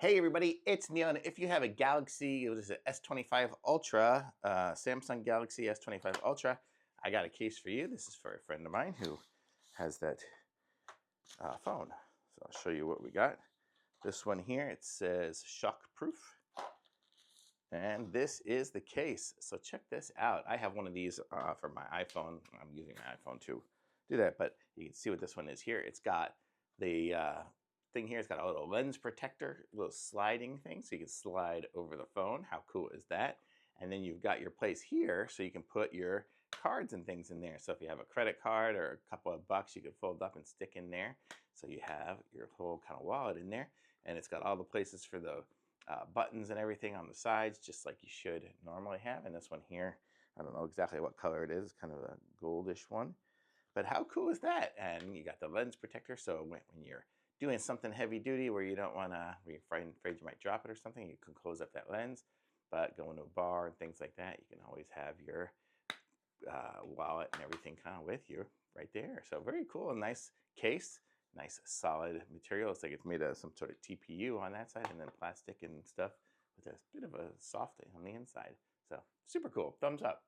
Hey everybody, it's Neil, and if you have a Galaxy, it was an S25 Ultra, Samsung Galaxy S25 Ultra, I got a case for you. This is for a friend of mine who has that phone. So I'll show you what we got. This one here, it says Shockproof, and this is the case. So check this out. I have one of these for my iPhone. I'm using my iPhone to do that, but you can see what this one is here. It's got the thing here. It's got a little lens protector, a little sliding thing, so you can slide over the phone. How cool is that? And then you've got your place here, so you can put your cards and things in there. So if you have a credit card or a couple of bucks, you can fold up and stick in there. So you have your whole kind of wallet in there, and it's got all the places for the buttons and everything on the sides, just like you should normally have. And this one here, I don't know exactly what color it is, kind of a goldish one. But how cool is that? And you got the lens protector, so when you're doing something heavy duty where you don't want to, where you're afraid you might drop it or something, you can close up that lens. But going to a bar and things like that, you can always have your wallet and everything kind of with you right there. So very cool, a nice case, nice solid material. It's like it's made of some sort of TPU on that side, and then plastic and stuff with a bit of a soft on the inside. So super cool, thumbs up.